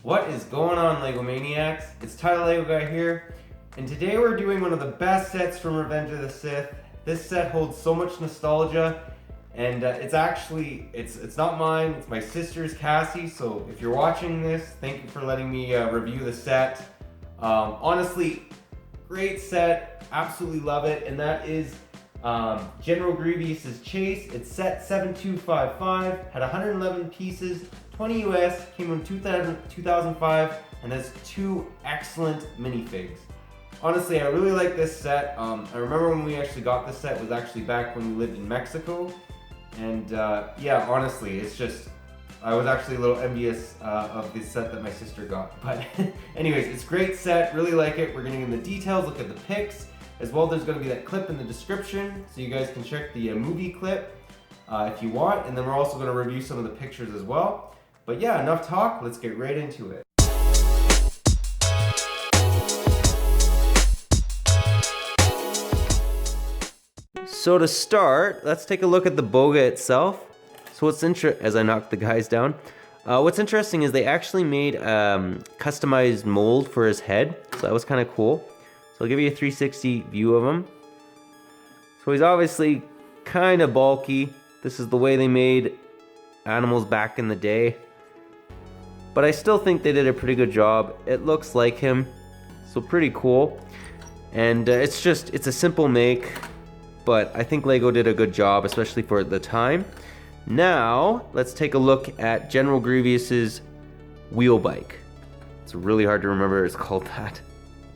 What is going on, LEGO Maniacs? It's Tyler Lego Guy here, and today we're doing one of the best sets from Revenge of the Sith. This set holds so much nostalgia, and it's not mine, it's my sister's, Cassie, so if you're watching this, thank you for letting me review the set. Honestly, great set, absolutely love it, and that is General Grievous's Chase. It's set 7255, had 111 pieces, 20 US, came in 2005, and has two excellent minifigs. Honestly, I really like this set. I remember when we actually got this set, was actually back when we lived in Mexico. And yeah, honestly, it's just, I was actually a little envious of this set that my sister got. But anyways, it's a great set, really like it. We're getting in the details, look at the pics. As well, there's going to be that clip in the description, so you guys can check the movie clip if you want. And then we're also going to review some of the pictures as well. But yeah, enough talk, let's get right into it. So to start, let's take a look at the Boga itself. So what's as I knock the guys down, what's interesting is they actually made customized mold for his head. So that was kind of cool. So I'll give you a 360 view of him. So he's obviously kind of bulky. This is the way they made animals back in the day. But I still think they did a pretty good job. It looks like him, so pretty cool. And it's a simple make, but I think LEGO did a good job, especially for the time. Now, let's take a look at General Grievous's wheel bike. It's really hard to remember it's called that.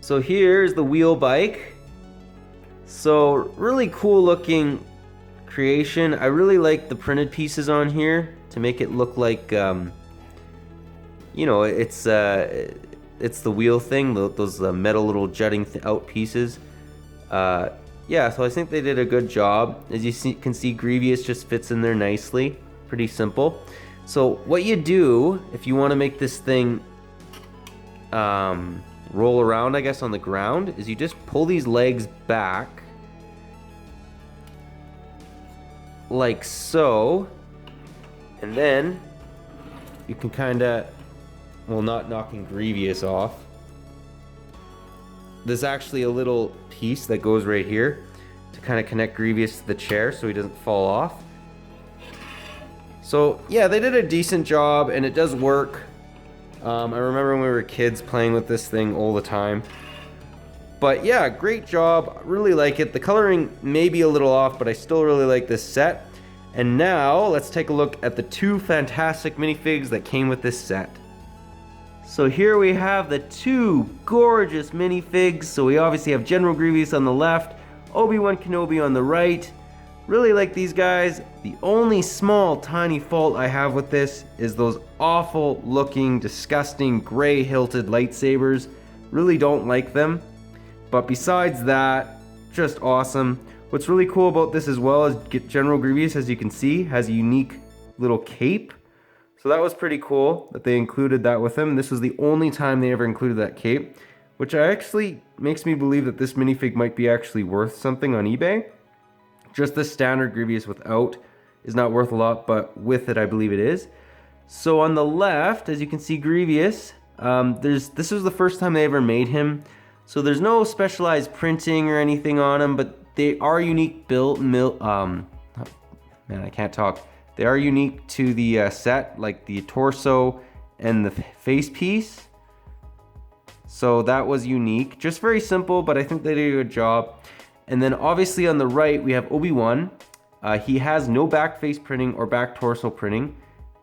So here's the wheel bike. So really cool looking creation. I really like the printed pieces on here to make it look like you know, it's the wheel thing, those metal little jutting out pieces. Yeah, so I think they did a good job. As you can see, Grievous just fits in there nicely. Pretty simple. So what you do if you want to make this thing roll around, I guess, on the ground, is you just pull these legs back like so, and then you can kind of, well, not knocking Grievous off. There's actually a little piece that goes right here to kind of connect Grievous to the chair so he doesn't fall off. So yeah, they did a decent job and it does work. I remember when we were kids playing with this thing all the time. But yeah, great job. Really like it. The coloring may be a little off, but I still really like this set. And now let's take a look at the two fantastic minifigs that came with this set. So here we have the two gorgeous minifigs. So we obviously have General Grievous on the left, Obi-Wan Kenobi on the right. Really like these guys. The only small tiny fault I have with this is those awful looking, disgusting gray hilted lightsabers. Really don't like them. But besides that, just awesome. What's really cool about this as well is General Grievous, as you can see, has a unique little cape. So that was pretty cool that they included that with him. This was the only time they ever included that cape, which actually makes me believe that this minifig might be actually worth something on eBay. Just the standard Grievous without is not worth a lot, but with it I believe it is. So on the left, as you can see, Grievous, this was the first time they ever made him. So there's no specialized printing or anything on him, but they are unique man, I can't talk. They are unique to the set, like the torso and the face piece. So that was unique. Just very simple, but I think they did a good job. And then obviously on the right, we have Obi-Wan. He has no back face printing or back torso printing.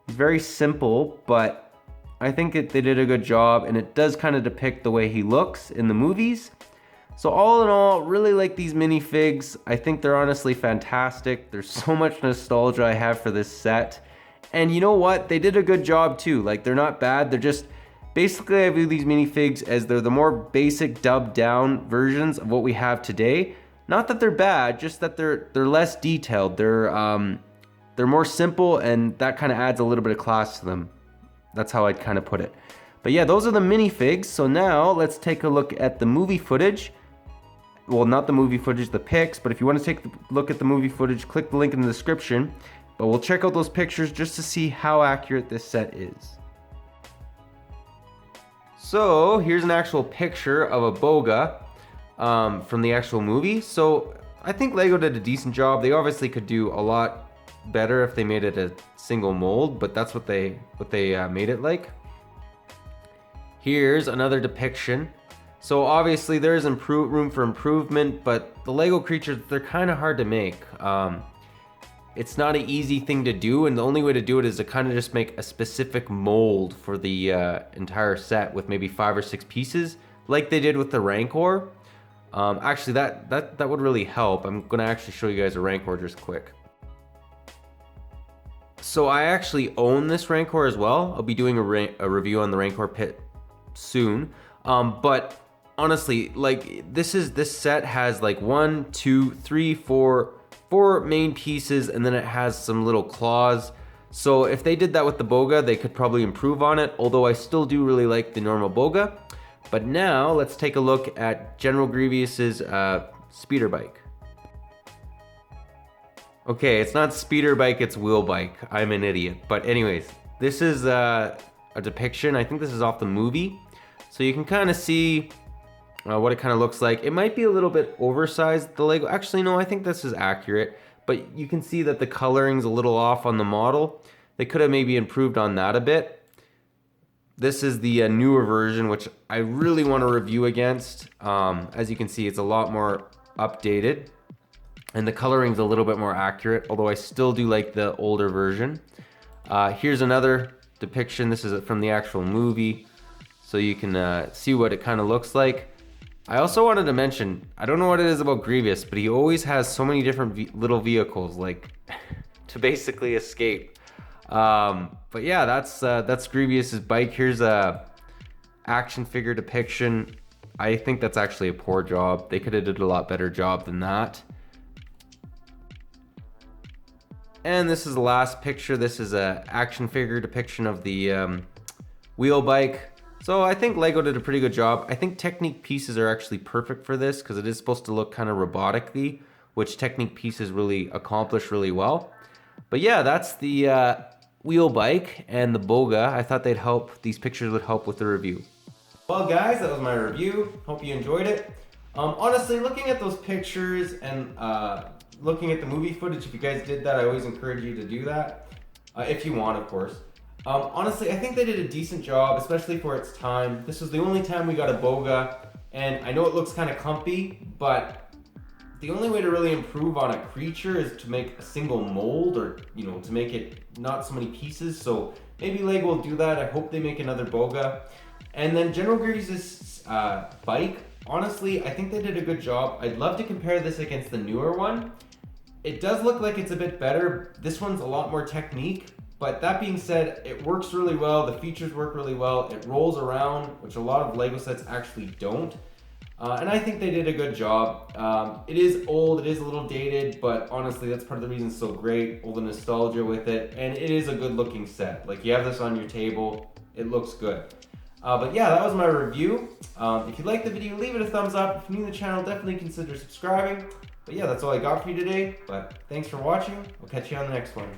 He's very simple, but I think they did a good job, and it does kind of depict the way he looks in the movies. So all in all, really like these minifigs. I think they're honestly fantastic. There's so much nostalgia I have for this set. And you know what? They did a good job too. Like, they're not bad. They're just, basically I view these minifigs as they're the more basic dubbed down versions of what we have today. Not that they're bad, just that they're less detailed. They're more simple, and that kind of adds a little bit of class to them. That's how I'd kind of put it. But yeah, those are the minifigs. So now let's take a look at the movie footage. Well, not the movie footage, the pics, but if you want to take a look at the movie footage, click the link in the description. But we'll check out those pictures just to see how accurate this set is. So here's an actual picture of a boga from the actual movie. So I think LEGO did a decent job. They obviously could do a lot better if they made it a single mold, but that's what they made it like. Here's another depiction. So obviously there's room for improvement, but the LEGO creatures, they're kind of hard to make. It's not an easy thing to do, and the only way to do it is to kind of just make a specific mold for the entire set with maybe 5 or 6 pieces, like they did with the Rancor. Actually, that would really help. I'm gonna actually show you guys a Rancor just quick. So I actually own this Rancor as well. I'll be doing a review on the Rancor pit soon. But honestly, like this set has like 1, 2, 3, 4 main pieces, and then it has some little claws. So if they did that with the boga, they could probably improve on it, although I still do really like the normal boga. But now let's take a look at General Grievous's speeder bike. Okay, it's not speeder bike, it's wheel bike. I'm an idiot. But anyways, this is a depiction. I think this is off the movie. So you can kind of see what it kind of looks like. It might be a little bit oversized, the LEGO. Actually, no, I think this is accurate. But you can see that the coloring's a little off on the model. They could have maybe improved on that a bit. This is the newer version, which I really want to review against. As you can see, it's a lot more updated. And the coloring's a little bit more accurate, although I still do like the older version. Here's another depiction. This is from the actual movie. So you can see what it kind of looks like. I also wanted to mention, I don't know what it is about Grievous, but he always has so many different little vehicles, like, to basically escape. But yeah, that's Grievous's bike. Here's a action figure depiction. I think that's actually a poor job. They could have did a lot better job than that. And this is the last picture. This is a action figure depiction of the wheel bike. So I think LEGO did a pretty good job. I think Technique pieces are actually perfect for this because it is supposed to look kind of robotic-y, which Technique pieces really accomplish really well. But yeah, that's the wheel bike and the boga. I thought these pictures would help with the review. Well guys, that was my review. Hope you enjoyed it. Honestly, looking at those pictures and looking at the movie footage, if you guys did that, I always encourage you to do that. If you want, of course. Honestly, I think they did a decent job, especially for its time. This was the only time we got a boga, and I know it looks kind of clumpy, but the only way to really improve on a creature is to make a single mold, or to make it not so many pieces. So maybe LEGO will do that. I hope they make another boga. And then General Grievous' bike, honestly, I think they did a good job. I'd love to compare this against the newer one. It does look like it's a bit better. This one's a lot more Technique. But that being said, it works really well. The features work really well. It rolls around, which a lot of LEGO sets actually don't. And I think they did a good job. It is old, it is a little dated, but honestly, that's part of the reason it's so great. All the nostalgia with it, and it is a good looking set. Like, you have this on your table, it looks good. But yeah, that was my review. If you liked the video, leave it a thumbs up. If you're new to the channel, definitely consider subscribing. But yeah, that's all I got for you today. But thanks for watching. We'll catch you on the next one.